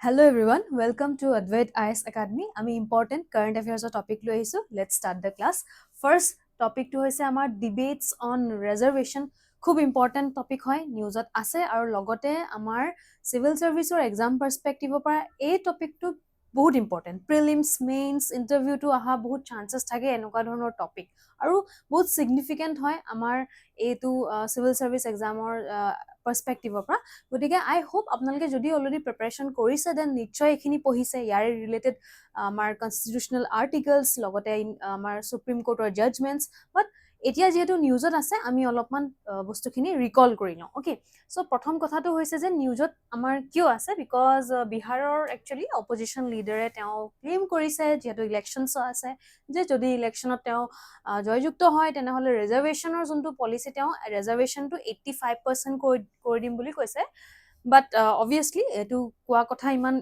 Hello everyone, welcome to Advait IAS Academy. আমি important current affairs topic লৈ আহিছো. Let's start the class. First topic to হৈছে আমাৰ debates on reservation. খুব important topic হয়, newsত আছে আৰু লগতে আমাৰ civil service or exam perspective পৰা এই টপিকটো বহুত important. Prelims, mains, interview to আহা বহুত chances থাকে এনেকুৱা ধৰণৰ topic. আৰু বহুত significant হয় আমাৰ এইটো civil service examৰ perspective পৰা গতিকে আই হোপ আপোনালোকে যদি অলৰেডি প্ৰিপাৰেচন কৰিছে দেন নিশ্চয় এইখিনি পঢ়িছে ইয়াৰে ৰিলেটেড আমাৰ কনষ্টিটিউচনেল আৰ্টিকলছ লগতে আমাৰ সুপ্ৰিম কোৰ্টৰ জাজমেণ্টছ বাট এতিয়া যিহেতু নিউজত আছে আমি অলপমান বস্তুখিনি ৰিকল কৰি লওঁ অ'কে চ' প্ৰথম কথাটো হৈছে যে নিউজত আমাৰ কিয় আছে বিকজ বিহাৰৰ একচুৱেলি অপজিশ্যন লিডাৰে তেওঁ ক্লেইম কৰিছে যিহেতু ইলেকশ্যনছ আছে যে যদি ইলেকশ্যনত তেওঁ জয়যুক্ত হয় তেনেহ'লে ৰিজাৰ্ভেশ্যনৰ যোনটো পলিচি তেওঁ ৰিজাৰ্ভেশ্যনটো 85% কৰি দিম বুলি কৈছে বাট অবভিয়াছলি এইটো কোৱা কথা ইমান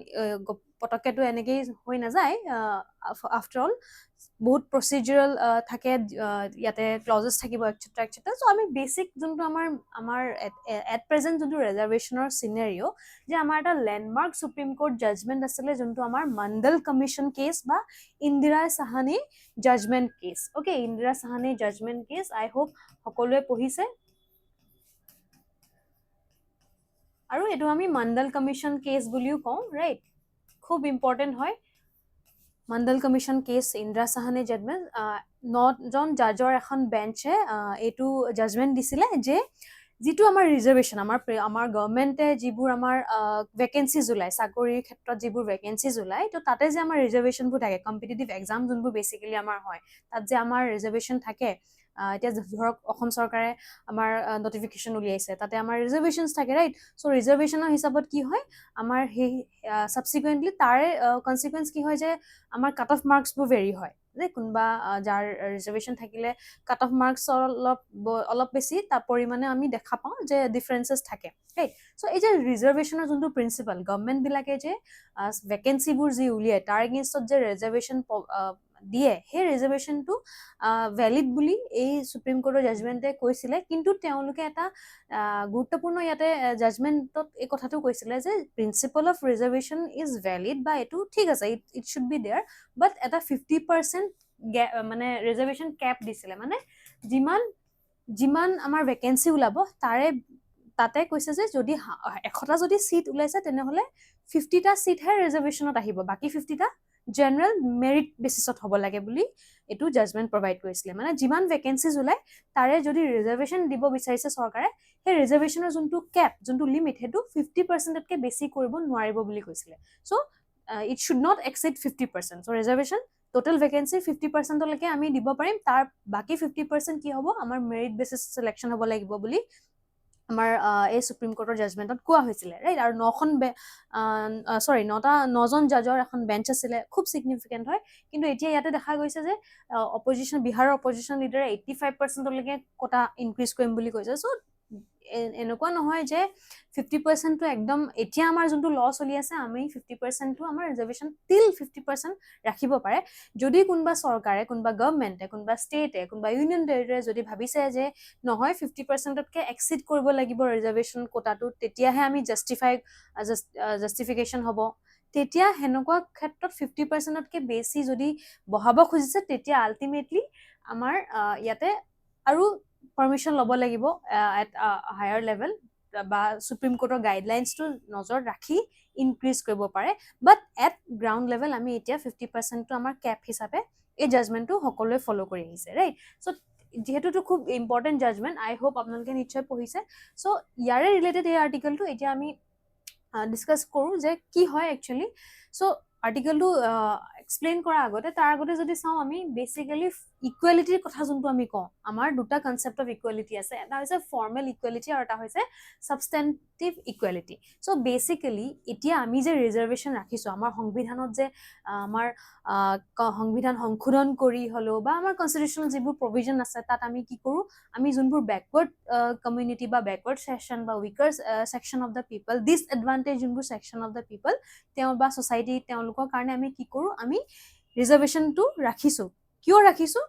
পটককেতো এনেকেই হৈ নাযায় আফটাৰ অল বহুত প্ৰচিডিউৰেল থাকে ইয়াতে ক্লজেছ থাকিব এটচেট্ৰা এটচেট্ৰা চ' আমি বেচিক যোনটো আমাৰ এট প্ৰেজেণ্ট যোনটো ৰিজাৰ্ভেশ্যনৰ চিনেৰিঅ' যে আমাৰ এটা লেণ্ডমাৰ্ক সুপ্ৰিম কোৰ্ট জাজমেণ্ট আছিলে যোনটো আমাৰ মণ্ডল কমিশ্যন কেছ বা Indira Sawhney judgement case okay Indira Sawhney judgement case I hope সকলোৱে পঢ়িছে আৰু এইটো আমি মণ্ডল কমিশ্যন কেছ বুলিও কওঁ ৰাইট খুব ইম্পৰ্টেণ্ট হয় Mandal commission case Indira Sawhney judgement 9জন জাজৰ এখন বেঞ্চে এইটো জাজমেণ্ট দিছিলে যে যিটো আমাৰ ৰিজাৰ্ভেশ্যন আমাৰ গভৰ্ণমেণ্টে যিবোৰ আমাৰ ভেকেঞ্চিজ ওলায় চাকৰিৰ ক্ষেত্ৰত যিবোৰ ভেকেঞ্চিজ ওলায় তো তাতে যে আমাৰ ৰিজাৰ্ভেশ্যনবোৰ থাকে কম্পিটিটিভ এক্সাম যোনবোৰ বেচিকেলি আমাৰ হয় তাত যে আমাৰ ৰিজাৰ্ভেশ্যন থাকে এতিয়া ধৰক অসম চৰকাৰে আমাৰ নটিফিকেশ্যন উলিয়াইছে তাতে আমাৰ ৰিজাৰ্ভেশ্যনছ থাকে ৰাইট চ' ৰিজাৰ্ভেশ্যনৰ হিচাপত কি হয় আমাৰ সেই ছাবচিকুৱেণ্টলি তাৰে কনচিকুৱেঞ্চ কি হয় যে আমাৰ কাট অফ মাৰ্কছবোৰ ভেৰি হয় যে কোনোবা যাৰ ৰিজাৰ্ভেশ্যন থাকিলে কাট অফ মাৰ্কছ অলপ বেছি তাৰ পৰিমাণে আমি দেখা পাওঁ যে ডিফাৰেঞ্চেছ থাকে ৰাইট চ' এই যে ৰিজাৰ্ভেশ্যনৰ যোনটো প্ৰিন্সিপাল গভৰ্ণমেণ্টবিলাকে যে ভেকেঞ্চিবোৰ যি উলিয়াই তাৰ এগেইনষ্টত যে ৰিজাৰ্ভেশ্যন দিয়ে সেই ৰিজাৰ্ভেশ্যনটো ভেলিড বুলি এই সুপ্ৰিম কোৰ্টৰ জাজমেণ্টে কৈছিলে কিন্তু তেওঁলোকে এটা গুৰুত্বপূৰ্ণ ইয়াতে জাজমেণ্টত এই কথাটো কৈছিলে যে principle of reservation is valid বা এইটো ঠিক আছে ইট শুড বি দেয়াৰ বাট এটা 50% মানে ৰিজাৰ্ভেশ্যন কেপ দিছিলে মানে যিমান আমাৰ ভেকেঞ্চি ওলাব তাতে কৈছে যে যদি 100টা যদি চিট ওলাইছে তেনেহ'লে 50টা চিটহে ৰিজাৰ্ভেশ্যনত আহিব বাকী 50টা জেনেৰেল মেৰিট বেচিছত হ'ব লাগে বুলি এইটো জাজমেণ্ট প্ৰভাইড কৰিছিলে মানে যিমান ভেকেঞ্চিজ ওলায় তাৰে যদি ৰিজাৰ্ভেশ্যন দিব বিচাৰিছে চৰকাৰে সেই ৰিজাৰ্ভেশ্যনৰ যোনটো কেপ যোনটো লিমিট সেইটো 50%তকৈ বেছি কৰিব নোৱাৰিব বুলি কৈছিলে so' it should not exceed 50% so' reservation total vacancy 50%লৈকে আমি দিব পাৰিম তাৰ বাকী 50% কি হ'ব আমাৰ মেৰিট বেচিছ চিলেকশ্যন হ'ব লাগিব বুলি আমাৰ এই সুপ্ৰিম কোৰ্টৰ জাজমেণ্টত কোৱা হৈছিলে ৰাইট আৰু 9জন জাজৰ এখন বেঞ্চ আছিলে খুব ছিগনিফিকেণ্ট হয় কিন্তু এতিয়া ইয়াতে দেখা গৈছে যে বিহাৰৰ অপজিশ্যন লিডাৰে 85%লৈকে কোটা ইনক্ৰিজ কৰিম বুলি কৈছে চ' এনেকুৱা নহয় যে 50%টো একদম এতিয়া আমাৰ যোনটো ল চলি আছে আমি 50%টো আমাৰ ৰিজাৰ্ভেশ্যন টিল 50% ৰাখিব পাৰে যদি কোনোবা চৰকাৰে কোনোবা গভৰ্ণমেণ্টে কোনোবা ষ্টেটে কোনোবা ইউনিয়ন টেৰিটৰীয়ে যদি ভাবিছে যে নহয় 50%তকৈ এক্সিড কৰিব লাগিব ৰিজাৰ্ভেশ্যন কোটাটো তেতিয়াহে আমি জাষ্টিফিকেশ্যন হ'ব তেতিয়া সেনেকুৱা ক্ষেত্ৰত 50%তকৈ বেছি যদি বঢ়াব খুজিছে তেতিয়া আল্টিমেটলি আমাৰ ইয়াতে আৰু পাৰ্মিশ্যন ল'ব লাগিব এট হায়াৰ লেভেল বা সুপ্ৰিম কোৰ্টৰ গাইডলাইনছটো নজৰ ৰাখি ইনক্ৰিজ কৰিব পাৰে বাট এট গ্ৰাউণ্ড লেভেল আমি এতিয়া 50%টো আমাৰ কেপ হিচাপে এই জাজমেণ্টটো সকলোৱে ফ'ল' কৰি আহিছে ৰাইট চ' যিহেতুটো খুব ইম্পৰ্টেণ্ট জাজমেণ্ট আই হোপ আপোনালোকে নিশ্চয় পঢ়িছে চ' ইয়াৰে ৰিলেটেড এই আৰ্টিকেলটো এতিয়া আমি ডিছকাছ কৰোঁ যে কি হয় একচুৱেলি চ' আৰ্টিকেলটো এক্সপ্লেইন কৰাৰ আগতে তাৰ আগতে যদি চাওঁ আমি বেচিকেলি ইকুৱেলিটিৰ কথা যোনটো আমি কওঁ আমাৰ দুটা কনচেপ্ট অফ ইকুৱেলিটি আছে এটা হৈছে ফৰ্মেল ইকুৱেলিটি আৰু এটা হৈছে ছাবষ্টেণ্টিভ ইকুৱেলিটি চ' বেচিকেলি এতিয়া আমি যে ৰিজাৰ্ভেশ্যন ৰাখিছোঁ আমাৰ সংবিধানত যে আমাৰ সংবিধান সংশোধন কৰি হ'লেও বা আমাৰ কনষ্টিটিউশ্যনেল যিবোৰ প্ৰভিজন আছে তাত আমি কি কৰোঁ আমি যোনবোৰ বেকৱাৰ্ড কমিউনিটি বা বেকৱাৰ্ড ছেকশ্যন বা weaker section of the people disadvantage যোনবোৰ ছেকশ্যন অফ দ্য পিপল তেওঁ বা ছ'চাইটি তেওঁলোকৰ কাৰণে আমি কি কৰোঁ আমি ৰিজাৰ্ভেশ্যনটো ৰাখিছোঁ কিয় ৰাখিছোঁ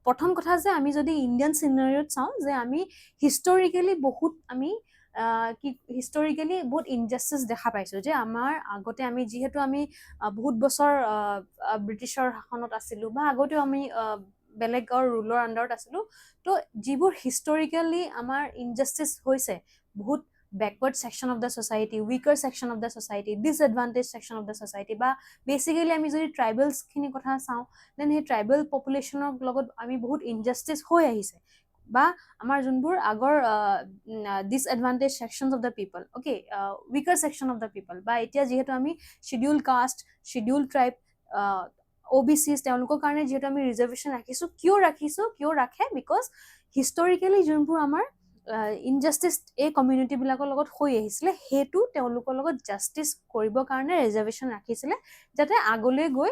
প্ৰথম কথা যে আমি যদি ইণ্ডিয়ান চিনাৰিঅ'ত চাওঁ যে আমি হিষ্টৰিকেলি বহুত আমি কি হিষ্টৰিকেলি বহুত ইনজাষ্টিস দেখা পাইছো যে আমাৰ আগতে আমি যিহেতু আমি বহুত বছৰ ব্ৰিটিছৰ শাসনত আছিলো বা আগতেও আমি বেলেগৰ ৰুলৰ আণ্ডাৰত আছিলো তো যিবোৰ হিষ্টৰিকেলি আমাৰ ইনজাষ্টিস হৈছে বহুত backward section of the society, weaker section of the society, disadvantaged section of the society বা basically আমি যদি ট্ৰাইবেলছ খিনি কথা চাওঁ দেন সেই ট্ৰাইবেল পপুলেশ্যনৰ লগত আমি বহুত ইনজাষ্টিস হৈ আহিছে বা আমাৰ যোনবোৰ আগৰ disadvantaged sections of the people, okay, weaker section of the people বা এতিয়া যিহেতু আমি scheduled caste, scheduled tribe, OBCs তেওঁলোকৰ কাৰণে যিহেতু আমি ৰিজাৰ্ভেশ্যন ৰাখিছো কিয় ৰাখে বিকজ হিষ্টৰিকেলি যোনবোৰ আমাৰ ইনজাষ্টিস এই কমিউনিটি বিলাকৰ লগত হৈ আহিছিলে হেতু তেওঁলোকৰ লগত জাষ্টিস কৰিবৰ কাৰণে ৰিজাৰ্ভেশ্যন ৰাখিছিলে যাতে আগলৈ গৈ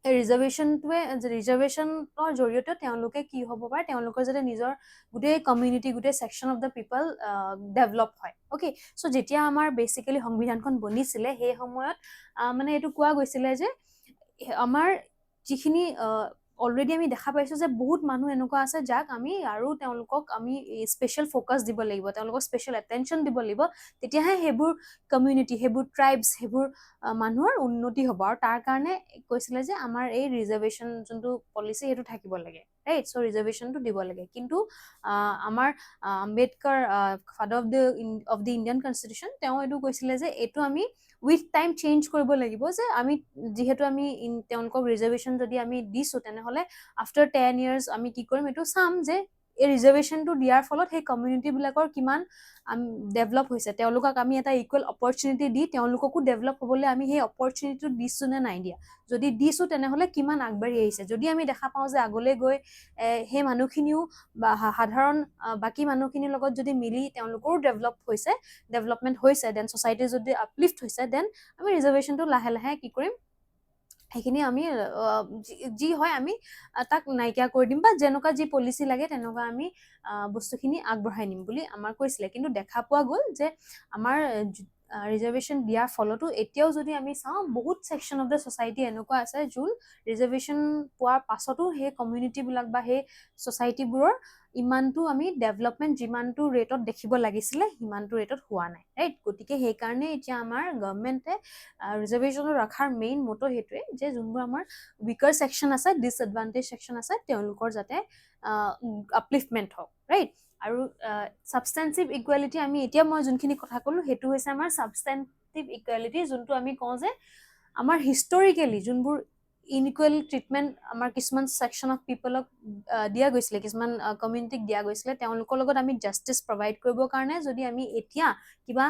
ৰিজাৰ্ভেশ্যনৰ জৰিয়তে তেওঁলোকে কি হ'ব পাৰে তেওঁলোকৰ যাতে নিজৰ গোটেই কমিউনিটি গোটেই section of the people develop হয় ওকে সো যেতিয়া আমাৰ বেসিক্যালি সংবিধানখন বনিছিলে সেই সময়ত মানে এইটো কোৱা গৈছিলে যে আমাৰ যিখিনি অলৰেডি আমি দেখা পাইছো যে বহুত মানুহ এনেকুৱা আছে যাক আমি আৰু তেওঁলোকক আমি স্পেশাল ফোকাস দিব লাগিব তেওঁলোকক স্পেশাল এটেনশন দিব লাগিব তেতিয়াহে হেবোৰ কমিউনিটি হেবোৰ ট্ৰাইবস হেবোৰ মানুহৰ উন্নতি হ'ব আৰু তাৰ কাৰণে কৈছিলে যে আমাৰ এই ৰিজাৰ্ভেশ্যন যোনটো পলিচি হেতু থাকিব লাগে ৰাইট সো ৰিজাৰ্ভেশ্যনটো দিব লাগে কিন্তু আমাৰ Ambedkar father of the Indian constitution তেওঁ এইটো কৈছিলে যে এইটো আমি উইথ টাইম চেঞ্জ কৰিব লাগিব যে আমি যিহেতু আমি তেওঁলোকক ৰিজাৰ্ভেশ্যন যদি আমি দিছো তেনেহলে আফটাৰ 10 years আমি কি কৰিম এইটো চাম যে এই ৰিজাৰ্ভেশ্যনটো দিয়াৰ ফলত সেই কমিউনিটি বিলাকৰ কিমান ডেভেলপ হৈছে তেওঁলোকক আমি এটা ইকুৱেল অপৰচুনিটি দি তেওঁলোককো ডেভেলপ হ'বলৈ আমি সেই অপৰচুনিটিটো দিছো নে নাই দিয়া যদি দিছো তেনেহলে কিমান আগবাঢ়ি আহিছে যদি আমি দেখা পাওঁ যে আগলৈ গৈ সেই মানুহখিনিও বা সাধাৰণ বাকি মানুহখিনিৰ লগত যদি মিলি তেওঁলোকৰো ডেভেলপমেন্ট হৈছে দেন সোসাইটি যদি আপলিফ্ট হৈছে দেন আমি ৰিজাৰ্ভেশ্যনটো লাহে লাহে কি কৰিম সেইখিনি আমি যি হয় আমি তাক নাইকিয়া কৰি দিম বা যেনেকুৱা যি পলিচি লাগে তেনেকুৱা আমি বস্তুখিনি আগবঢ়াই নিম বুলি আমাৰ কৈছিলে কিন্তু দেখা পোৱা গ'ল যে আমাৰ ৰিজাৰ্ভেশ্যন দিয়াৰ ফলতো এতিয়াও যদি আমি চাওঁ বহুত সেকশন অফ দ্য সোসাইটি এনেকুৱা আছে যোন ৰিজাৰ্ভেশ্যন পোৱাৰ পাছতো সেই কমিউনিটি বিলাক বা সেই সোসাইটিবোৰৰ ইমানটো আমি ডেভেলপমেন্ট যিমানটো ৰেটত দেখিব লাগিছিলে সিমানটো ৰেটত হোৱা নাই ৰাইট গতিকে সেই কাৰণে এতিয়া আমাৰ গভৰ্ণমেণ্টে ৰিজাৰ্ভেশ্যন ৰখাৰ মেইন মটো হেতুৱে যে যোনবোৰ আমাৰ উইকাৰ সেকশন আছে ডিসএডভান্টেজ সেকশন আছে তেওঁলোকৰ যাতে আপলিফমেন্ট হওক ৰাইট আৰু সাবস্টেন্সিভ ইকুৱেলিটি আমি এতিয়া মই যোনখিনি কথা ক'লো হেতু হৈছে আমাৰ সাবস্টেন্সিভ ইকুৱেলিটি যোনটো আমি কওঁ যে আমাৰ হিষ্টৰিকেলি যোনবোৰ ইনইকুৱেল ট্ৰিটমেন্ট আমাৰ কিছুমান সেকশন অফ পিপলক দিয়া গৈছিলে কিছুমান কমিউনিটিক দিয়া গৈছিলে তেওঁলোকৰ লগত আমি জাষ্টিস প্ৰভাইড কৰিবৰ কাৰণে যদি আমি এতিয়া কিবা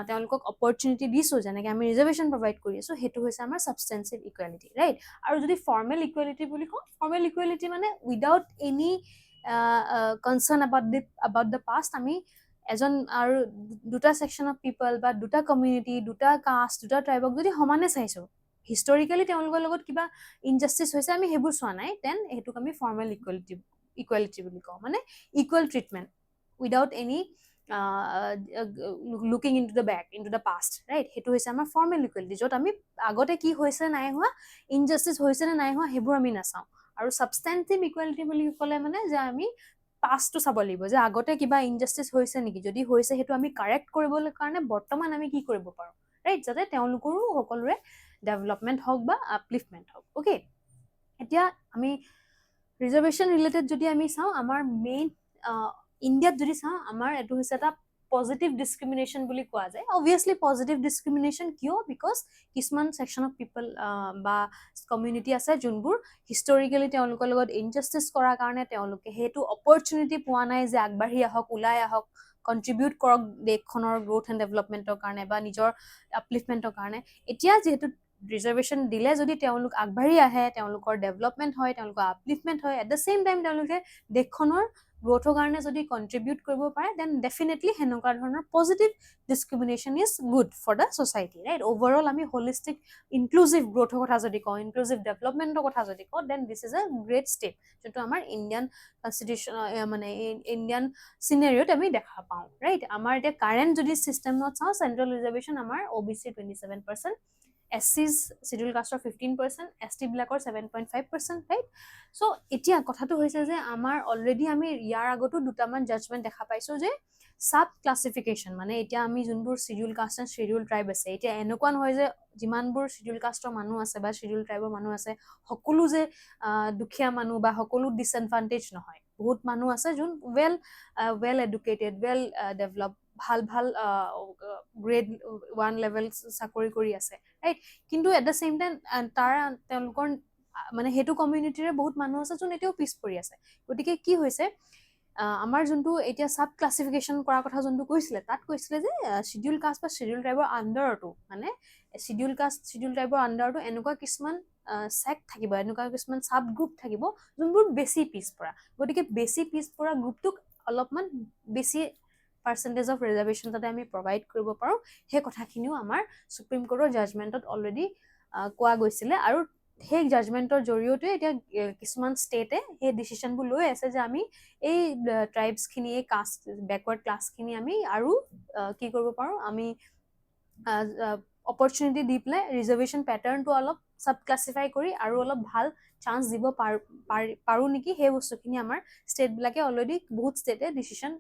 তেওঁলোকক অপৰচুনিটি দিছো যেনেকৈ আমি ৰিজাৰ্ভেশ্যন প্ৰভাইড কৰি আছো হেতু হৈছে আমাৰ সাবস্টেন্সিভ ইকুৱেলিটি ৰাইট আৰু যদি ফৰ্মেল ইকুৱেলিটি বুলি কওঁ ফৰ্মেল ইকুৱেলিটি মানে without any concern about the past আমি এজন আৰু দুটা সেকশন অফ পিপল বা দুটা কমিউনিটি দুটা কাষ্ট দুটা ট্ৰাইবক যদি সমানে চাইছো হিষ্টৰিকেলি তেওঁলোকৰ লগত কিবা ইনজাষ্টিস হৈছে আমি হেবোৰ চোৱা নাই দেন হেতুক আমি ফৰ্মেল ইকুৱেলিটি বুলি কওঁ মানে equal treatment without any looking into the past right হেতু হৈছে আমাৰ ফৰ্মেল ইকুৱেলিটি যত আমি আগতে কি হৈছে নাই হোৱা ইনজাষ্টিস হৈছে নে নাই হোৱা হেবোৰ আমি নাচাওঁ আৰু সাবস্টেন্সিভ ইকুৱেলিটি বুলি ক'লে মানে যে আমি পাষ্টটো চাব লাগিব যে আগতে কিবা ইনজাষ্টিস হৈছে নেকি যদি হৈছে হেতু আমি কাৰেক্ট কৰিবলৈ কাৰণে বৰ্তমান আমি কি কৰিব পাৰো ৰাইট যাতে তেওঁলোকৰো সকলোৰে ডেভেলপমেন্ট হওক বা আপলিফমেন্ট হওক ওকে এতিয়া আমি ৰিজাৰ্ভেশ্যন ৰিলেটেড যদি আমি চাওঁ আমাৰ মেইন ইণ্ডিয়াত যদি চাওঁ আমাৰ এইটো হৈছে এটা পজিটিভ ডিসক্ৰিমিনেশ্যন বুলি কোৱা যায় অবভিয়াছলি পজিটিভ ডিসক্ৰিমিনেশ্যন কিয় বিকজ কিছুমান সেকশন অফ পিপল বা কমিউনিটি আছে যোনবোৰ হিষ্টৰিকেলি তেওঁলোকৰ লগত ইনজাষ্টিস কৰাৰ কাৰণে তেওঁলোকে হেতু অপৰচুনিটি পোৱা নাই যে আগবাঢ়ি আহক ওলাই আহক কন্ট্ৰিবিউট কৰক দেশখনৰ গ্ৰোথ এণ্ড ডেভেলপমেন্টৰ কাৰণে বা নিজৰ আপলিফমেন্টৰ কাৰণে এতিয়া যেহেতু ৰিজাৰ্ভেশ্যন দিলে যদি তেওঁলোক আগবাঢ়ি আহে তেওঁলোকৰ ডেভেলপমেন্ট হয় তেওঁলোকৰ আপলিফমেন্ট হয় এট দ্য সেম টাইম তেওঁলোকে দেশখনৰ গ্ৰোথৰ কাৰণে যদি কন্ট্ৰিবিউট কৰিব পাৰে দেন ডেফিনেটলি হেনেকুৱা ধৰণৰ positive discrimination is good for the society right overall আমি হোলিষ্টিক ইনক্লুসিভ গ্ৰোথৰ কথা যদি কওঁ ইনক্লুসিভ ডেভেলপমেন্টৰ কথা যদি কওঁ then this is a great step যোনটো আমাৰ ইণ্ডিয়ান কনষ্টিটিউশ্যন মানে ইণ্ডিয়ান চিনেৰিঅত আমি দেখা পাওঁ ৰাইট আমাৰ এতিয়া কাৰেণ্ট যদি চিষ্টেমত চাওঁ চেন্ট্ৰেল ৰিজাৰ্ভেশ্যন আমাৰ OBC 27% SCs schedule caster 15%, ST বিলাকৰ 7.5%, right? So এতিয়া কথাটো হৈছে যে আমাৰ অলৰেডি আমি ইয়াৰ আগতো দুটামান জাজমেন্ট দেখা পাইছো যে সাব ক্লাসিফিকেশন মানে এতিয়া আমি যোনবোৰ schedule caste and schedule tribe আছে এতিয়া এনেকুৱা নহয় যে যিমানবোৰ শিডিউল কাষ্টৰ মানুহ আছে বা শিডিউল ট্ৰাইবৰ মানুহ আছে সকলো যে দুখীয়া মানুহ বা সকলো ডিসএডভান্টেজ নহয় বহুত মানুহ আছে যোন well educated well developed ভাল ভাল গ্ৰেড 1 লেভেল চাকৰি কৰি আছে ৰাইট কিন্তু এট দ্য সেম টাইম তাৰ তেওঁলোকৰ মানে হেতু কমিউনিটিৰে বহুত মানুহ আছে যোন এতিয়াও পিছ পৰি আছে গতিকে কি হৈছে আমাৰ যোনটো এতিয়া সাব ক্লাসিফিকেশন কৰাৰ কথা যোনটো কৈছিলে তাত কৈছিলে যে শিডিউল কাষ্ট বা শিডিউল ট্ৰাইবৰ আন্ডাৰটো মানে শিডিউল কাষ্ট শিডিউল ট্ৰাইবৰ আন্ডাৰটো এনেকুৱা কিছুমান সেক্ট থাকিব এনেকুৱা কিছুমান সাব গ্ৰুপ থাকিব যোনবোৰ বেছি পিছ পৰা গতিকে বেছি পিছ পৰা গ্ৰুপটোক অলপমান বেছি পাৰ্চেন্টেজ অফ ৰিজাৰ্ভেশ্যন যাতে আমি প্ৰভাইড কৰিব পাৰো সেই কথাখিনিও আমাৰ সুপ্ৰিম কোৰ্টৰ জাজমেন্টত অলৰেডি কোৱা গৈছিলে আৰু সেই জাজমেন্টৰ জৰিয়তে এতিয়া কিছুমান ষ্টেটে সেই ডিসিশনবোৰ লৈ আছে যে আমি এই ট্ৰাইবছ খিনি এই কাষ্ট ব্যাকৱাৰ্ড ক্লাছ খিনি আমি আৰু কি কৰিব পাৰো আমি অপৰচুনিটি দি পেলাই ৰিজাৰ্ভেশ্যন প্যাটাৰ্নটো অলপ সাব ক্লাসিফাই কৰি আৰু অলপ ভাল চান্স দিব পাৰো নেকি সেই বস্তুখিনি আমাৰ ষ্টেট বিলাকে অলৰেডি বহুত ষ্টেটে ডিসিশন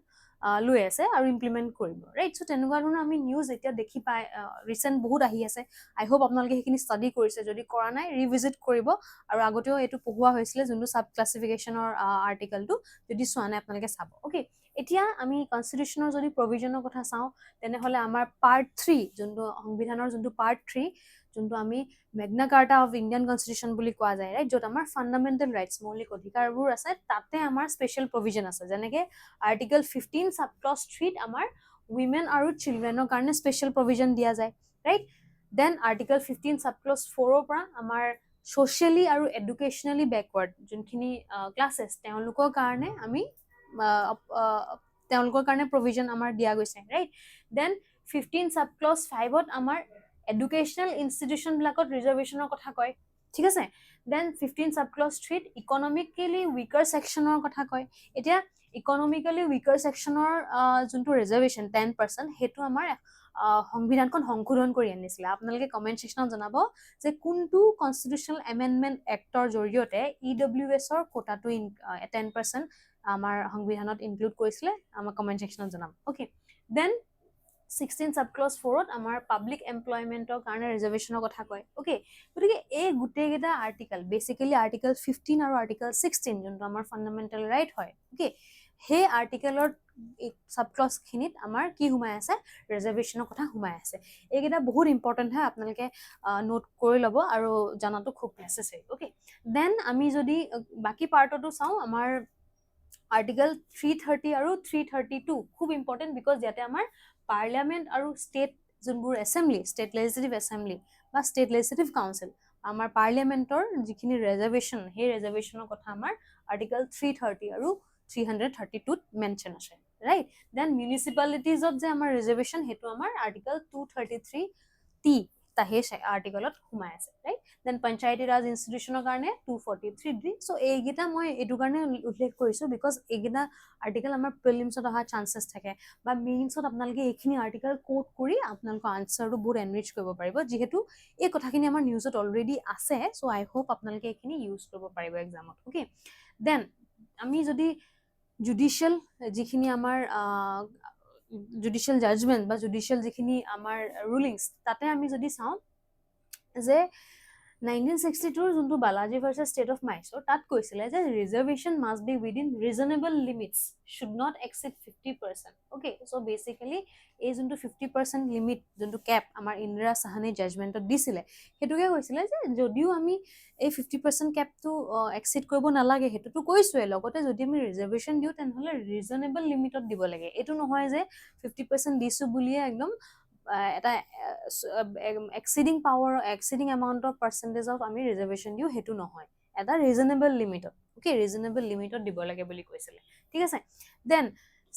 লৈ আছে আৰু ইমপ্লিমেন্ট কৰিব ৰাইট সো তেনেকুৱা ধৰণৰ আমি নিউজ এতিয়া দেখি পাই ৰিসেন্ট বহুত আহি আছে আই হোপ আপোনালোকে সেইখিনি ষ্টাডি কৰিছে যদি কৰা নাই ৰিভিজিট কৰিব আৰু আগতেও এইটো পঢ়োৱা হৈছিলে যোনটো সাব ক্লাসিফিকেশনৰ আৰ্টিকেলটো যদি চোৱা নাই আপোনালোকে চাব ওকে এতিয়া আমি কনস্টিটিউশনৰ যদি প্ৰভিজনৰ কথা চাওঁ তেনেহলে আমাৰ পাৰ্ট 3 যোনটো সংবিধানৰ যোনটো পাৰ্ট 3 যোনটো আমি মেগনা কাৰ্টা অফ ইণ্ডিয়ান কনস্টিটিউশন বুলি কোৱা যায় ৰাইট য'ত আমাৰ ফাণ্ডামেণ্টেল ৰাইটছ মৌলিক অধিকাৰবোৰ আছে তাতে আমাৰ স্পেচিয়েল প্ৰভিজন আছে যেনেকে আৰ্টিকেল 15 সাব ক্লজ 3 আমাৰ উইমেন আৰু চিলড্ৰেনৰ কাৰণে স্পেচিয়েল প্ৰভিজন দিয়া যায় right then article 15 sub clause 4 ৰ পৰা আমাৰ সোশিয়ালি আৰু এডুকেশনালি ব্যাকৱাৰ্ড যোনখিনি ক্লাसेस তেওঁলোকৰ কাৰণে আমি তেওঁলোকৰ কাৰণে প্ৰভিজন আমাৰ দিয়া গৈছে ৰাইট দেন 15 সাব ক্লজ 5 ত আমাৰ এডুকেশনাল ইনষ্টিটিউশন বিলাকত ৰিজাৰ্ভেশ্যনৰ কথা কয় ঠিক আছে দেন 15 সাব ক্লজ 3 ইকনমিক্যালি উইকাৰ সেকশনৰ কথা কয় এতিয়া ইকনমিক্যালি উইকাৰ সেকশনৰ যোনটো ৰিজাৰ্ভেশ্যন 10% হেতু আমাৰ সংবিধানখন সংশোধন কৰি আনিছিলে আপোনালোকে কমেন্ট সেকশনত জনাব যে কোনটো কনস্টিটিউশনাল এমেন্ডমেন্ট এক্টৰ জৰিয়তে EWS ৰ কোটাটো 10% আমাৰ সংবিধানত ইনক্লুড কৰিছিলে আমাৰ কমেন্ট সেকশনত জনাব ওকে দেন 16 সাব ক্লজ 4 ত আমাৰ পাব্লিক এমপ্লয়মেন্টৰ কাৰণে ৰিজাৰ্ভেশ্যনৰ কথা কয় ওকে গতিকে এই গোটেইকেইটা আৰ্টিকেল বেসিক্যালি আৰ্টিকেল 15 আৰু আৰ্টিকেল 16 যোনটো আমাৰ ফাণ্ডামেণ্টেল ৰাইট হয় ওকে সেই আৰ্টিকেলৰ সাব ক্লজ খিনিত আমাৰ কি হুমাই আছে ৰিজাৰ্ভেশ্যনৰ কথা হুমাই আছে এইকেইটা বহুত ইম্পৰ্টেন্ট হয় আপোনালোকে নোট কৰি ল'ব আৰু জানাটো খুব নেসেসাৰী ওকে দেন আমি যদি বাকি পাৰ্টটো চাওঁ আমাৰ আৰ্টিকেল 330 আৰু 332 খুব ইম্পৰ্টেন্ট বিকজ ইয়াতে আমাৰ পাৰ্লিয়ামেন্ট আৰু ষ্টেট যোনবোৰ এছেম্বলি ষ্টেট লেজিসলেটিভ এছেম্বলি বা ষ্টেট লেজিসলেটিভ কাউন্সিল আমাৰ পাৰ্লিয়ামেন্টৰ যিখিনি ৰিজাৰ্ভেশ্যন সেই ৰিজাৰ্ভেশ্যনৰ কথা আমাৰ আৰ্টিকেল 330 আৰু 332 ত মেনশন আছে ৰাইট দেন মিউনিচিপালিটিজত যে আমাৰ ৰিজাৰ্ভেশ্যন হেতু আমাৰ আৰ্টিকেল 233 টি তাহে আৰ্টিকেলত হুমাই আছে ৰাইট দেন পঞ্চায়তী ৰাজ ইনষ্টিটিউচনৰ কাৰণে 243 ডি সো এইগিটা মই এটো কাৰণে উল্লেখ কৰিছো বিকজ এইগিটা আৰ্টিকেল আমাৰ প্ৰিলিমছত অহা চান্সেছ থাকে বা মেইনছত আপোনালোকে এইখিনি আৰ্টিকেল কোড কৰি আপোনালোকৰ আনসাৰটো বহুত এনৰিচ কৰিব পাৰিব যেহেতু এই কথাখিনি আমাৰ নিউজত অলৰেডি আছে সো আই হোপ আপোনালোকে এইখিনি ইউজ কৰিব পাৰিব এক্সামত ওকে দেন আমি যদি জুডিশিয়াল যিখিনি আমাৰ জুডিশিয়াল জাজমেন্ট বা জুডিশিয়াল যিখিনি আমাৰ ৰুলিংছ তাতে আমি যদি চাওঁ যে 1962 যোনটো বালাজী ভাৰ্চেছ ষ্টেট অফ মাইসোৰ তাত কৈছিলে যে reservation must B within reasonable limits should not exceed 50% okay so basically এই যোনটো 50% লিমিট যোনটো ক্যাপ আমাৰ ইন্দিৰা সাহানী জাজমেন্টত দিছিলে হেতুকে কৈছিলে যে যদিও আমি এই 50% ক্যাপটো এক্সিড কৰিব নালাগে হেতুটো কৈছোৱে লগতে যদি আমি ৰিজাৰ্ভেশ্যন দিও তেনহলে ৰিজনেবল লিমিটত দিব লাগে এটো নহয় যে 50% দিছো বুলিয়ে একদম এটা exceeding power exceeding amount of percentage of আমি ৰিজাৰ্ভেশ্যন দিও হেতু নহয় এটা ৰিজনেবল লিমিটত ওকে ৰিজনেবল লিমিটত দিব লাগে বুলি কৈছিলে ঠিক আছে then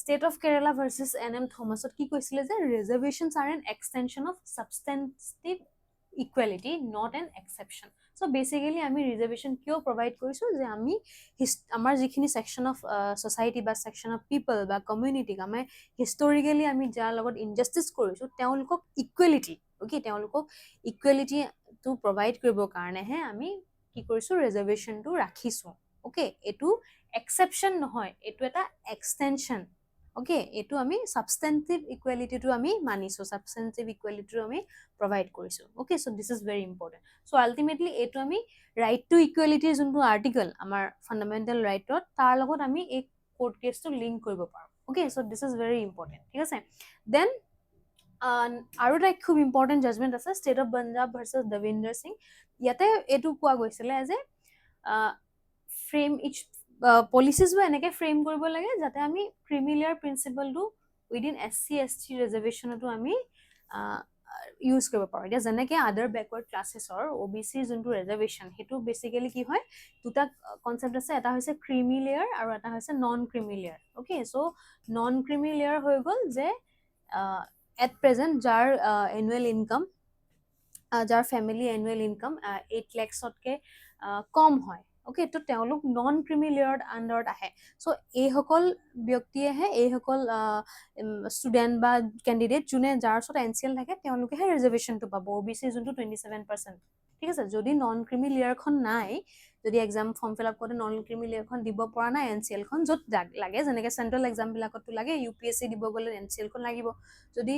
state of Kerala versus NM থমাছত কি কৈছিলে যে reservations are an extension of substantive equality not an exception so basically আমি ৰিজাৰ্ভেশ্যন কিয় প্ৰভাইড কৰিছো যে আমি আমাৰ যিখিনি সেকশন অফ সোসাইটি বা সেকশন অফ পিপল বা কমিউনিটিক আমি হিষ্টৰিক্যালি আমি যাৰ লগত ইনজাস্টিস কৰিছো তেওঁলোকক ইকুৱেলিটি ওকে তেওঁলোকক ইকুৱেলিটি টো প্ৰভাইড কৰিবৰ কাৰণেহে আমি কি কৰিছো ৰিজাৰ্ভেশ্যনটো ৰাখিছো ওকে এইটো এক্সেপশ্যন নহয় এইটো এটা এক্সটেনশ্যন ওকে এইটো আমি সাবস্টেন্টিভ ইকুৱেলিটিটো আমি মানিছো সাবস্টেন্টিভ ইকুৱেলিটিটো আমি প্ৰভাইড কৰিছো okay so this is very important so ultimately এইটো আমি ৰাইট টু ইকুৱেলিটিৰ যোনটো আৰ্টিকল আমাৰ ফাণ্ডামেণ্টেল ৰাইটত তাৰ লগত আমি এই কোৰ্ট কেছটো লিংক কৰিব পাৰো okay so this is very important ঠিক আছে দেন আৰু এটা খুব ইম্পৰ্টেন্ট জাজমেন্ট আছে state of Punjab versus Devendra Singh ইয়াতে এইটো কোৱা গৈছিলে যে ফ্ৰেম ইচ পলিচিছবোৰ এনেকৈ ফ্ৰেম কৰিব লাগে যাতে আমি ক্ৰিমিলিয়াৰ প্ৰিন্সিপলটো উইদিন SC ST ৰিজাৰ্ভেশ্যনতো আমি ইউজ কৰিব পাৰোঁ এতিয়া যেনেকৈ আদাৰ বেকৱাৰ্ড ক্লাছেছৰ OBC যোনটো ৰিজাৰ্ভেশ্যন সেইটো বেচিকেলি কি হয় দুটা কনচেপ্ট আছে এটা হৈছে ক্ৰিমিলিয়াৰ আৰু এটা হৈছে নন ক্ৰিমিলিয়াৰ অ'কে চ' নন ক্ৰিমিলিয়াৰ হৈ গ'ল যে এট প্ৰেজেণ্ট যাৰ এনুৱেল ইনকাম যাৰ ফেমিলি এনুৱেল ইনকাম 8 lakhsতকৈ কম হয় ওকে তো তেওঁলোক নন ক্ৰিমিলিয়াৰ আণ্ডাৰত আহে চ' এইসকল ব্যক্তিয়েহে এইসকল ষ্টুডেণ্ট বা কেণ্ডিডেট যোনে যাৰ ওচৰত NCL থাকে তেওঁলোকেহে ৰিজাৰ্ভেশ্যনটো পাব OBC যোনটো 27% ঠিক আছে যদি নন ক্ৰিমিলিয়াৰখন নাই যদি এক্সাম ফৰ্ম ফিল আপ কৰোঁতে নন ক্ৰিমিলিয়াৰখন দিব পৰা নাই NCLখন য'ত লাগে যেনেকৈ চেণ্ট্ৰেল এক্সামবিলাকতো লাগে UPSC দিব গ'লে NCLখন লাগিব যদি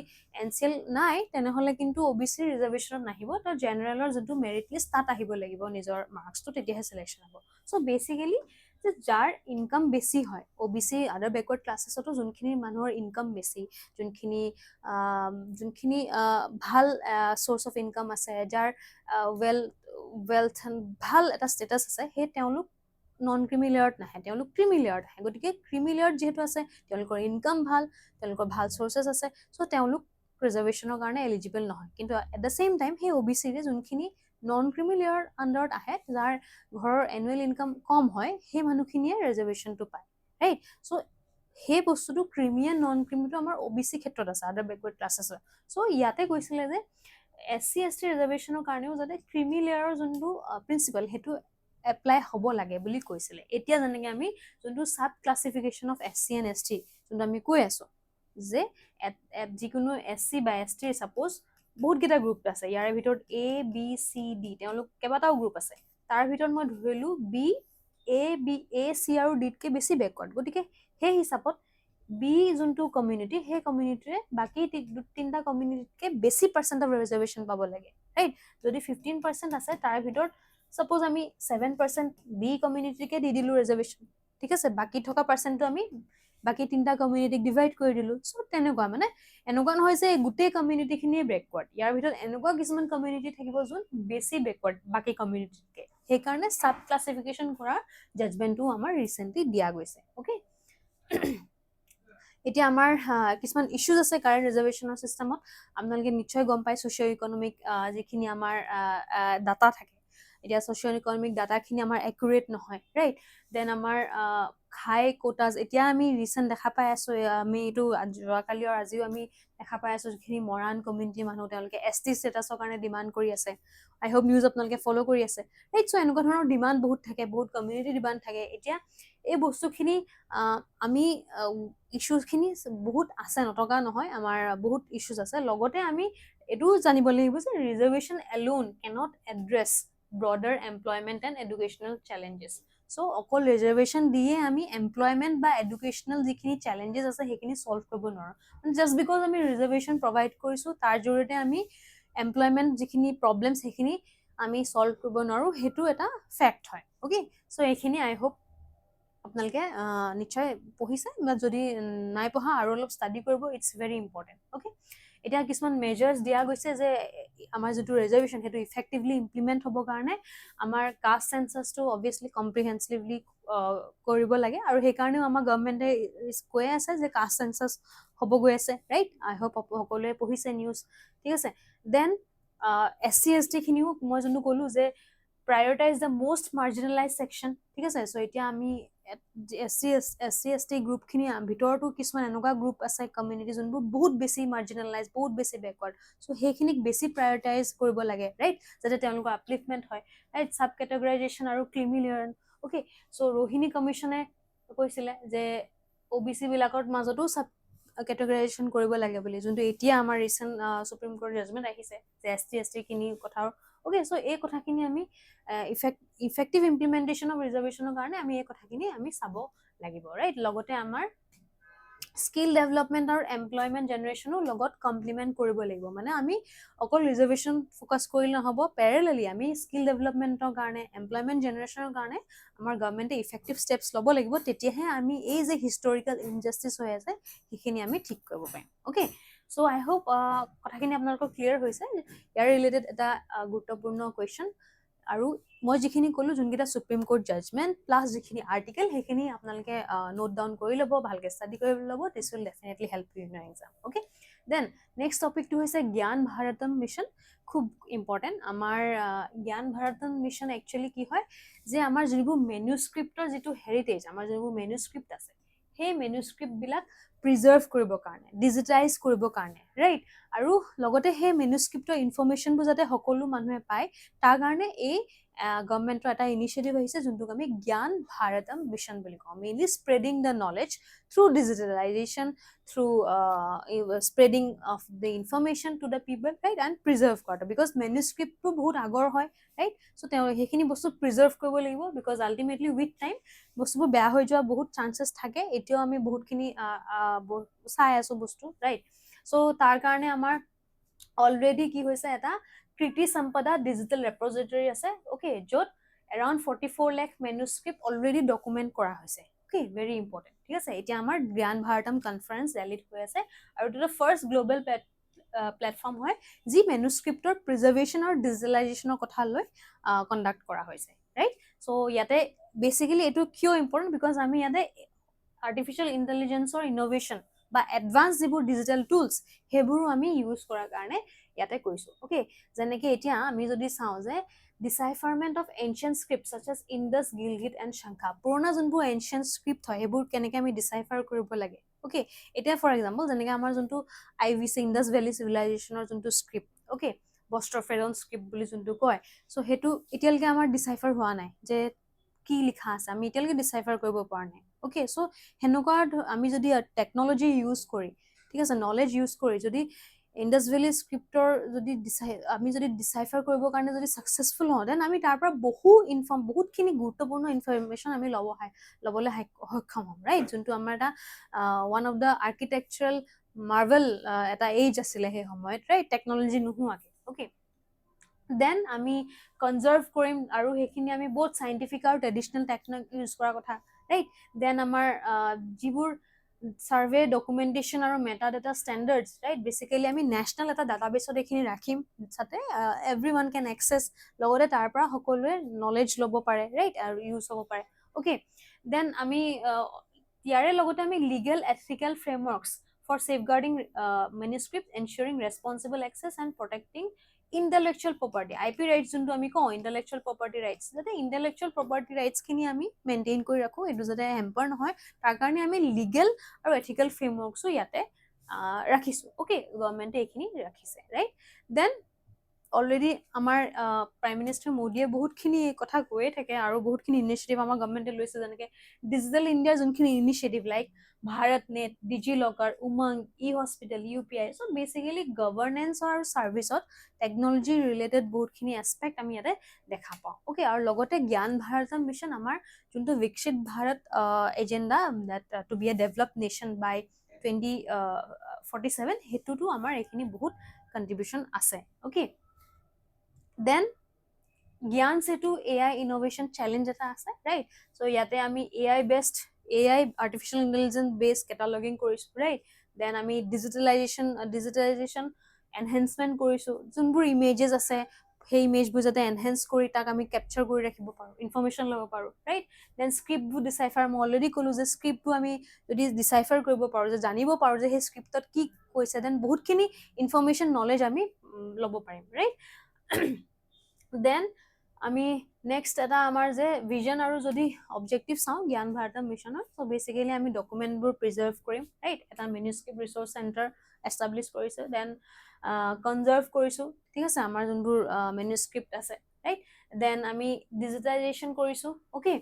NCL নাই তেনেহ'লে কিন্তু OBC ৰিজাৰ্ভেশ্যনত নাহিব তো জেনেৰেলৰ যোনটো মেৰিট লিষ্ট তাত আহিব লাগিব নিজৰ মাৰ্কছটো তেতিয়াহে চিলেকশ্যন হ'ব চ' বেচিকেলি যে যাৰ ইনকাম বেছি হয় OBC আদাৰ বেকৱাৰ্ড ক্লাছেছতো যোনখিনি মানুহৰ ইনকাম বেছি যোনখিনি ভাল চ'ৰ্চ অফ ইনকাম আছে যাৰ ৱেলথ ভাল এটা ষ্টেটাছ আছে সেই তেওঁলোক নন ক্ৰিমিলিয়াৰত নাহে তেওঁলোক ক্ৰিমিলিয়াৰত আহে গতিকে ক্ৰিমিলিয়াৰত যিহেতু আছে তেওঁলোকৰ ইনকাম ভাল তেওঁলোকৰ ভাল চ'ৰ্চেছ আছে চ' তেওঁলোক ৰিজাৰ্ভেশ্যনৰ কাৰণে এলিজিবল নহয় কিন্তু এট দ্য ছেইম টাইম সেই OBCৰে যোনখিনি নন ক্ৰিমিলিয়াৰ আণ্ডাৰত আহে যাৰ ঘৰৰ এনুৱেল ইনকাম কম হয় সেই মানুহখিনিয়ে ৰিজাৰ্ভেশ্যনটো পায় ৰাইট চ' সেই বস্তুটো ক্ৰিমি এণ্ড নন ক্ৰিমিটো আমাৰ OBC ক্ষেত্ৰত আছে আদাৰ বেকৱাৰ্ড ক্লাছেছৰ চ' ইয়াতে কৈছিলে যে SC ST ৰিজাৰ্ভেশ্যনৰ কাৰণেও যাতে ক্ৰিমিলিয়াৰৰ যোনটো প্ৰিন্সিপাল সেইটো এপ্লাই হ'ব লাগে বুলি কৈছিলে এতিয়া যেনেকৈ আমি যোনটো চাব classification of SC and ST যোনটো আমি কৈ আছোঁ যে যিকোনো SC বা ST ছাপ'জ বহুতকেইটা গ্ৰুপ আছে ইয়াৰে ভিতৰত A B C D তেওঁলোক কেইবাটাও গ্ৰুপ আছে তাৰ ভিতৰত মই ধৰিলোঁ A C আৰু Dতকৈ বেছি বেকৱাৰ্ড গতিকে সেই হিচাপত B যোনটো কমিউনিটি সেই কমিউনিটিৰে বাকী তিনিটা কমিউনিটিতকৈ বেছি পাৰ্চেণ্ট অফ ৰিজাৰ্ভেশ্যন পাব লাগে ৰাইট যদি 15% আছে তাৰ ভিতৰত ছাপ'জ আমি 7% B কমিউনিটিকে দি দিলোঁ ৰিজাৰ্ভেশ্যন ঠিক আছে বাকী থকা পাৰ্চেণ্টটো আমি বাকী তিনিটা কমিউনিটিক ডিভাইড কৰি দিলোঁ চ' তেনেকুৱা মানে এনেকুৱা নহয় যে গোটেই কমিউনিটিখিনিয়ে বেকৱাৰ্ড ইয়াৰ ভিতৰত এনেকুৱা কিছুমান কমিউনিটি থাকিব যোন বেছি বেকৱাৰ্ড বাকী কমিউনিটিতকৈ সেইকাৰণে চাব ক্লাছিফিকেশ্যন কৰা জাজমেণ্টটো আমাৰ ৰিচেণ্টলি দিয়া গৈছে অ'কে এতিয়া আমাৰ কিছুমান ইছ্যুজ আছে কাৰেণ্ট ৰিজাৰ্ভেশ্যনৰ চিষ্টেমত আপোনালোকে নিশ্চয় গম পায় ছ'চিঅ' ইকনমিক যিখিনি আমাৰ ডাটা থাকে এতিয়া ছ'চিঅ' ইকনমিক ডাটাখিনি আমাৰ একুৰেট নহয় ৰাইট দেন আমাৰ হাই কোটাজ এতিয়া আমি ৰিচেণ্ট দেখা পাই আছোঁ আমি এইটো যোৱাকালি আৰু আজিও আমি দেখা পাই আছোঁ যিখিনি মৰাণ কমিউনিটিৰ মানুহ তেওঁলোকে ST ষ্টেটাছৰ কাৰণে ডিমাণ্ড কৰি আছে আই হোপ নিউজ আপোনালোকে ফ'ল' কৰি আছে ৰাইট চ' এনেকুৱা ধৰণৰ ডিমাণ্ড বহুত থাকে বহুত কমিউনিটি ডিমাণ্ড থাকে এতিয়া এই বস্তুখিনি আমি ইছ্যুজখিনি বহুত আছে নথকা নহয় আমাৰ বহুত ইছ্যুজ আছে লগতে আমি এইটোও জানিব লাগিব যে reservation alone cannot address broader employment and educational challenges so' অকল ৰিজাৰ্ভেশ্যন দিয়ে আমি এমপ্লয়মেণ্ট বা এডুকেশ্যনেল যিখিনি চেলেঞ্জেছ আছে সেইখিনি ছল্ভ কৰিব নোৱাৰোঁ জাষ্ট বিকজ আমি ৰিজাৰ্ভেশ্যন প্ৰভাইড কৰিছোঁ তাৰ জৰিয়তে আমি এমপ্লয়মেণ্ট যিখিনি প্ৰব্লেম সেইখিনি আমি ছল্ভ কৰিব নোৱাৰোঁ সেইটো এটা ফেক্ট হয় অ'কে চ' এইখিনি আই হোপ আপোনালোকে নিশ্চয় পঢ়িছে বা যদি নাই পঢ়া আৰু অলপ ষ্টাডি কৰিব ইটছ ভেৰি ইম্পৰ্টেণ্ট অ'কে এতিয়া কিছুমান মেজাৰ্ছ দিয়া গৈছে যে আমাৰ যিটো ৰিজাৰ্ভেশ্যন সেইটো ইফেক্টিভলি ইমপ্লিমেণ্ট হ'বৰ কাৰণে আমাৰ কাষ্ট চেঞ্চাছটো অবভিয়াছলি কম্প্ৰিহেনচিভলি কৰিব লাগে আৰু সেইকাৰণেও আমাৰ গভৰ্ণমেণ্টে কৈ আছে যে কাষ্ট চেঞ্চাছ হ'ব গৈ আছে ৰাইট আই হোপ সকলোৱে পঢ়িছে নিউজ ঠিক আছে দেন SC ST খিনিও মই যোনটো ক'লোঁ যে প্ৰায়ৰিটাইজ দ্য মষ্ট মাৰ্জিনেলাইজ ছেকশ্যন ঠিক আছে চ' এতিয়া আমি SC ST গ্ৰুপখিনি ভিতৰতো কিছুমান এনেকুৱা গ্ৰুপ আছে কমিউনিটি যোনবোৰ বহুত বেছি মাৰ্জিনেলাইজ বহুত বেছি বেকৱাৰ্ড চ' সেইখিনিক বেছি প্ৰায়ৰিটাইজ কৰিব লাগে ৰাইট যাতে তেওঁলোকৰ আপলিফমেণ্ট হয় ৰাইট চাব কেটেগৰাইজেশ্যন আৰু ক্ৰিমিলিয়াৰ অ'কে চ' ৰোহিণী কমিশ্যনে কৈছিলে যে OBC বিলাকৰ মাজতো চাব কেটেগৰাইজেশ্যন কৰিব লাগে বুলি যোনটো এতিয়া আমাৰ ৰিচেণ্ট সুপ্ৰিম কোৰ্ট জাজমেণ্ট আহিছে যে ST ST খিনি কথাও ওকে সো এই কথাখিনি আমি ইফেক্টিভ ইমপ্লিমেন্টেশন অফ ৰিজাৰ্ভেশ্যনৰ কাৰণে আমি এই কথাখিনি আমি চাব লাগিব ৰাইট লগতে আমাৰ স্কিল ডেভেলপমেন্ট আৰু এমপ্লয়মেন্ট জেনাৰেশ্যনো লগত কমপ্লিমেন্ট কৰিব লাগিব মানে আমি অকল ৰিজাৰ্ভেশ্যন ফোকাস কৰিলে নহব প্যাৰেলালি আমি স্কিল ডেভেলপমেন্টৰ কাৰণে এমপ্লয়মেন্ট জেনাৰেশ্যনৰ কাৰণে আমাৰ গভৰ্নমেন্টে ইফেক্টিভ স্টেপস ল'ব লাগিব তেতিয়াহে আমি এই যে হিষ্টৰিকেল ইনজাস্টিস হৈ আছে সেইখিনি আমি ঠিক কৰিব পাৰিম ওকে সো আই হোপ কথাখিনি আপোনালোকৰ ক্লিয়াৰ হৈছে ইয়াৰ ৰিলেটেড এটা গুৰুত্বপূৰ্ণ কুৱেশ্যন আৰু মই যিখিনি ক'লো যোনকেইটা সুপ্ৰিম কোৰ্ট জাজমেন্ট প্লাস যিখিনি আৰ্টিকেল সেইখিনি আপোনালোকে নোট ডাউন কৰি ল'ব ভালকে ষ্টাডি কৰি ল'ব this will definitely help you in your exam okay then next টপিকটো হৈছে জ্ঞান ভাৰতম মিছন খুব ইম্পৰ্টেণ্ট আমাৰ জ্ঞান ভাৰতম মিছন একচুৱেলি কি হয় যে আমাৰ যিবোৰ মেনুস্ক্ৰিপ্টৰ যিটো হেৰিটেজ আমাৰ যিবোৰ মেনুস্ক্ৰিপ্ট আছে সেই মেনুস্ক্ৰিপ্টবিলাক প্ৰিজাৰ্ভ কৰিবৰ কাৰণে ডিজিটাইজ কৰিবৰ কাৰণে ৰাইট আৰু লগতে সেই মেনুস্ক্ৰিপ্টৰ ইনফৰমেশ্যনবোৰ যাতে সকলো মানুহে পায় তাৰ কাৰণে এই গভৰ্নমেন্টৰ এটা ইনিচিয়েটিভ আহিছে যোনটোক আমি জ্ঞান ভাৰতম মিছন বুলি কওঁ mainly spreading the knowledge through digitalisation through spreading of the information to the people right and preserve কৰাটো বিকজ মেনুস্ক্ৰিপ্টটো বহুত আগৰ হয় ৰাইট চ' তেওঁ সেইখিনি বস্তু প্ৰিজাৰ্ভ কৰিব লাগিব বিকজ আল্টিমেটলি উইথ টাইম বস্তুবোৰ বেয়া হৈ যোৱা বহুত চান্সেছ থাকে এতিয়াও আমি বহুতখিনি চাই আছো বস্তু ৰাইট চ' তাৰ কাৰণে আমাৰ অলৰেডি কি হৈছে এটা কৃতি সম্পদা ডিজিটেল ৰেপজিটৰী আছে ওকে য'ত around 44 lakh manuscript already document কৰা হৈছে ওকে ভেৰি ইম্পৰ্টেণ্ট ঠিক আছে এতিয়া আমাৰ জ্ঞান ভাৰতম কনফাৰেন্স দিল্লীত হৈ আছে আৰু এইটো ফাৰ্ষ্ট গ্লোবেল প্লেটফৰ্ম হয় যি মেনুস্ক্ৰিপ্টৰ প্ৰিজাৰ্ভেশ্যন আৰু ডিজিটেলাইজেশ্যনৰ কথা লৈ কণ্ডাক্ট কৰা হৈছে ৰাইট চ' ইয়াতে বেচিকেলি এইটো কিয় ইম্পৰ্টেণ্ট বিকজ আমি ইয়াতে আৰ্টিফিচিয়েল ইণ্টেলিজেন্সৰ ইন'ভেশ্যন বা এডভান্স যিবোৰ ডিজিটেল টুলছ সেইবোৰো আমি ইউজ কৰাৰ কাৰণে ইয়াতে কৈছো ওকে যেনেকে এতিয়া আমি যদি চাওঁ যে decipherment of ancient script such as Indus Gilgit and Shankha পুৰণা যোনবোৰ এনচিয়েণ্ট স্ক্ৰিপ্ট হয় সেইবোৰ কেনেকে আমি ডিচাইফাৰ কৰিব লাগে ওকে এতিয়া ফৰ এক্সাম্পল যেনেকে আমাৰ যোনটো IVC ইণ্ডাছ ভেলী চিভিলাইজেশ্যনৰ যোনটো স্ক্ৰিপ্ট ওকে বস্ত্ৰফেৰন স্ক্ৰিপ্ট বুলি যোনটো কয় চ' সেইটো এতিয়ালৈকে আমাৰ ডিচাইফাৰ হোৱা নাই যে কি লিখা আছে আমি এতিয়ালৈকে ডিচাইফাৰ কৰিব পৰা নাই ওকে চ' সেনেকুৱা আমি যদি টেকনলজি ইউজ কৰি ঠিক আছে নলেজ ইউজ কৰি যদি ইণ্ডাছ ভেলী স্ক্ৰিপ্টৰ যদি আমি যদি ডিচাইফাৰ কৰিবৰ কাৰণে যদি ছাকচেছফুল হওঁ দেন আমি তাৰ পৰা বহুতখিনি গুৰুত্বপূৰ্ণ ইনফৰমেশ্যন আমি ল'বলৈ সক্ষম হ'ম ৰাইট যোনটো আমাৰ এটা one of the architectural Marvel এটা এজ আছিলে সেই সময়ত ৰাইট টেকনলজি নোহোৱাকে ওকে দেন আমি কনজাৰ্ভ কৰিম আৰু সেইখিনি আমি বহুত চাইণ্টিফিক আৰু ট্ৰেডিশ্যনেল টেকনিক ইউজ কৰাৰ কথা ৰাইট দেন আমাৰ যিবোৰ সাৰ্ভে ডকুমেন্টেশ্যন আৰু meta data standards right basically আমি নেশ্যনেল এটা ডাটাবেছত এইখিনি ৰাখিম যাতে এভৰিৱান কেন এক্সেছ লগতে তাৰ পৰা সকলোৱে নলেজ ল'ব পাৰে ৰাইট আৰু ইউজ হ'ব পাৰে ওকে দেন আমি ইয়াৰে লগতে আমি legal ethical frameworks for safeguarding manuscript ensuring responsible access and protecting intellectual property IP rights যোনটো আমি কওঁ ইণ্টেলেকচুৱেল প্ৰপাৰ্টি ৰাইটছ যাতে ইণ্টেলেকচুৱেল প্ৰপাৰ্টি ৰাইটছখিনি আমি মেইনটেইন কৰি ৰাখোঁ এইটো যাতে হেম্পাৰ নহয় তাৰ কাৰণে আমি লিগেল আৰু এথিকেল ফ্ৰেমৱৰ্কছো ইয়াতে ৰাখিছোঁ ওকে গভৰ্ণমেণ্টে এইখিনি ৰাখিছে ৰাইট দেন অলৰেডি আমাৰ প্ৰাইম মিনিষ্টাৰ মোদীয়ে বহুতখিনি কথা কৈয়ে থাকে আৰু বহুতখিনি ইনিচিয়েটিভ আমাৰ গভৰ্ণমেণ্টে লৈছে যেনেকৈ ডিজিটেল ইণ্ডিয়াৰ যোনখিনি ইনিচিয়েটিভ লাইক ভাৰত নেট ডিজি লকাৰ উমংগ হস্পিটেল UPI চ' বেচিকেলি গভৰ্নেন্স আৰু ছাৰ্ভিচত টেকনলজি ৰিলেটেড বহুতখিনি এছপেক্ট আমি ইয়াতে দেখা পাওঁ ওকে আৰু লগতে জ্ঞান ভাৰতম মিছন আমাৰ যোনটো Viksit Bharat agenda to be a develop nation by 2047 সেইটোতো আমাৰ এইখিনি বহুত কণ্ট্ৰিবিউশ্যন আছে ওকে দেন জ্ঞান সেতু AI ইনোভেশ্যন চেলেঞ্জ এটা আছে ৰাইট চ' ইয়াতে আমি AI আৰ্টিফিচিয়েল ইণ্টেলিজেন্স বেছড কেটালগিং কৰিছোঁ ৰাইট দেন আমি ডিজিটেলাইজেশ্যন এনহেঞ্চমেণ্ট কৰিছোঁ যোনবোৰ ইমেজেছ আছে সেই ইমেজবোৰ যাতে এনহেঞ্চ কৰি তাক আমি কেপচাৰ কৰি ৰাখিব পাৰোঁ ইনফৰমেশ্যন ল'ব পাৰোঁ ৰাইট দেন স্ক্ৰিপ্টবোৰ ডিচাইফাৰ মই অলৰেডি ক'লোঁ যে স্ক্ৰিপ্টবোৰ আমি যদি ডিচাইফাৰ কৰিব পাৰোঁ যে জানিব পাৰোঁ যে সেই স্ক্ৰিপ্টত কি কৈছে দেন বহুতখিনি ইনফৰমেশ্যন নলেজ আমি ল'ব পাৰিম ৰাইট দেন আমি নেক্সট এটা আমাৰ যে ভিজন আৰু যদি অবজেক্টিভ চাওঁ জ্ঞান ভাৰতম মিছনৰ চ' বেচিকেলি আমি ডকুমেণ্টবোৰ প্ৰিজাৰ্ভ কৰিম ৰাইট এটা মেনুস্ক্ৰিপ্ট ৰিচৰ্চ চেণ্টাৰ এষ্টাব্লিছ কৰিছে দেন কনজাৰ্ভ কৰিছোঁ ঠিক আছে আমাৰ যোনবোৰ মেনুস্ক্ৰিপ্ট আছে ৰাইট দেন আমি ডিজিটেলাইজেশ্যন কৰিছোঁ ওকে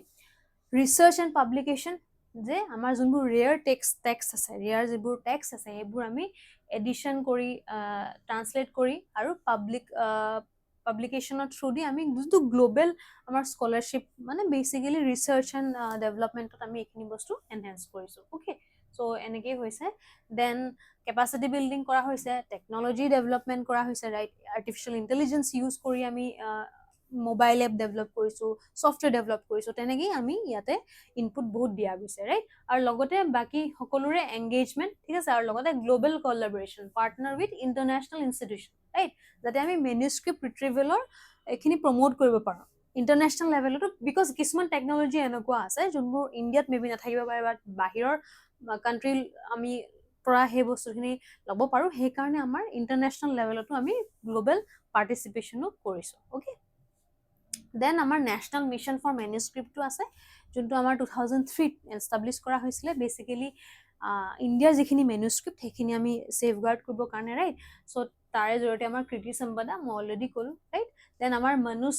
ৰিচাৰ্চ এণ্ড পাব্লিকেশ্যন যে আমাৰ যোনবোৰ ৰেয়াৰ টেক্সট আছে ৰেয়াৰ যিবোৰ টেক্সট আছে সেইবোৰ আমি এডিশ্যন কৰি ট্ৰান্সলেট কৰি আৰু পাব্লিকেশ্যনৰ থ্ৰু দি আমি যোনটো গ্ল'বেল আমাৰ স্কলাৰশ্বিপ মানে বেচিকেলি ৰিচাৰ্চ এণ্ড ডেভেলপমেণ্টত আমি এইখিনি বস্তু এনহেঞ্চ কৰিছোঁ অ'কে চ' এনেকেই হৈছে দেন কেপাচিটি বিল্ডিং কৰা হৈছে টেকনলজি ডেভেলপমেণ্ট কৰা হৈছে ৰাইট আৰ্টিফিচিয়েল ইণ্টেলিজেঞ্চ ইউজ কৰি আমি মোবাইল এপ ডেভেলপ কৰিছোঁ ছফ্টৱেৰ ডেভেলপ কৰিছোঁ তেনেকেই আমি ইয়াতে ইনপুট বহুত দিয়া গৈছে ৰাইট আৰু লগতে বাকী সকলোৰে এংগেজমেণ্ট ঠিক আছে আৰু লগতে global কলাবৰেশ্যন partner with international institution right যাতে আমি মেনুস্ক্ৰিপ্ট ৰিট্ৰিভেলৰ এইখিনি প্ৰমোট কৰিব পাৰোঁ ইণ্টাৰনেশ্যনেল লেভেলতো বিকজ কিছুমান টেকনলজি এনেকুৱা আছে যোনবোৰ ইণ্ডিয়াত মেবি নাথাকিব পাৰে বা বাহিৰৰ কাণ্ট্ৰি আমি পৰা সেই বস্তুখিনি ল'ব পাৰোঁ সেইকাৰণে আমাৰ ইণ্টাৰনেশ্যনেল লেভেলতো আমি গ্ল'বেল পাৰ্টিচিপেশ্যনো কৰিছোঁ অ'কে দেন আমাৰ নেশ্যনেল মিছন ফৰ মেনুস্ক্ৰিপ্টটো আছে যোনটো আমাৰ 2003 এষ্টাব্লিছ কৰা হৈছিলে বেচিকেলি ইণ্ডিয়াৰ যিখিনি মেনুস্ক্ৰিপ্ট সেইখিনি আমি ছেফগাৰ্ড কৰিবৰ কাৰণে ৰাইট চ' তাৰে জৰিয়তে আমাৰ কৃতি সম্পদা মই অলৰেডি ক'লোঁ ৰাইট দেন আমাৰ মানুষ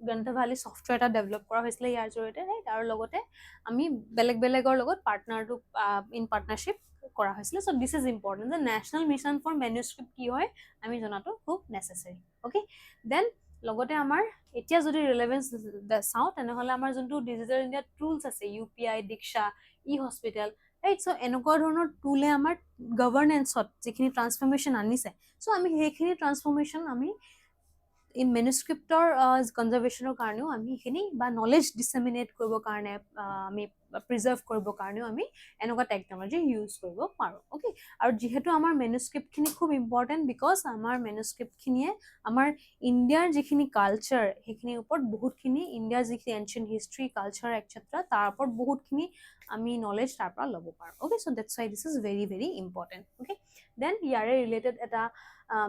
গ্ৰন্থভালী ছফ্টৱেৰ এটা ডেভেলপ কৰা হৈছিলে ইয়াৰ জৰিয়তে ৰাইট আৰু লগতে আমি বেলেগৰ লগত পাৰ্টনাৰটো ইন পাৰ্টনাৰশ্বিপ কৰা হৈছিলে চ' দিছ ইজ ইম্পৰ্টেণ্ট যে নেশ্যনেল মিছন ফৰ মেনুস্ক্ৰিপ্ট কি হয় আমি জনাটো খুব নেচেচাৰী অ'কে দেন লগতে আমাৰ এতিয়া যদি ৰিলেভেঞ্চ চাওঁ তেনেহ'লে আমাৰ যোনটো ডিজিটেল ইণ্ডিয়া টুলছ আছে UPI দীক্ষা হস্পিটেল ৰাইট চ' এনেকুৱা ধৰণৰ টুলে আমাৰ গভৰ্নেন্সত যিখিনি ট্ৰান্সফৰ্মেশ্যন আনিছে চ' আমি সেইখিনি ট্ৰান্সফৰ্মেশ্যন আমি ইন মেনুস্ক্ৰিপ্টৰ কনজাৰ্ভেশ্যনৰ কাৰণেও আমি সেইখিনি বা নলেজ ডিছেমিনেট কৰিবৰ কাৰণে আমি প্ৰিজাৰ্ভ কৰিবৰ কাৰণেও আমি এনেকুৱা টেকনলজি ইউজ কৰিব পাৰোঁ অ'কে আৰু যিহেতু আমাৰ মেনুস্ক্ৰিপ্টখিনি খুব ইম্পৰ্টেণ্ট বিকজ আমাৰ মেনুস্ক্ৰিপ্টখিনিয়ে আমাৰ ইণ্ডিয়াৰ যিখিনি কালচাৰ সেইখিনিৰ ওপৰত বহুতখিনি ইণ্ডিয়াৰ যিখিনি এনচিয়েণ্ট হিষ্ট্ৰী কালচাৰ এটচেট্ৰা তাৰ ওপৰত বহুতখিনি আমি নলেজ তাৰ পৰা ল'ব পাৰোঁ okay so' that's why this is very very important okay then ইয়াৰে ৰিলেটেড এটা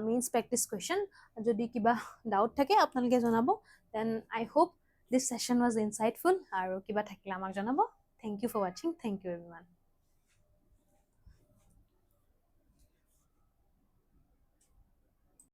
মেইনছ প্ৰেক্টিছ কুৱেশ্যন যদি কিবা ডাউট থাকে আপোনালোকে জনাব then I hope this session was insightful আৰু কিবা থাকিলে আমাক জনাব থেংক ইউ ফৰ ৱাচিং থেংক ইউ এভৰিৱান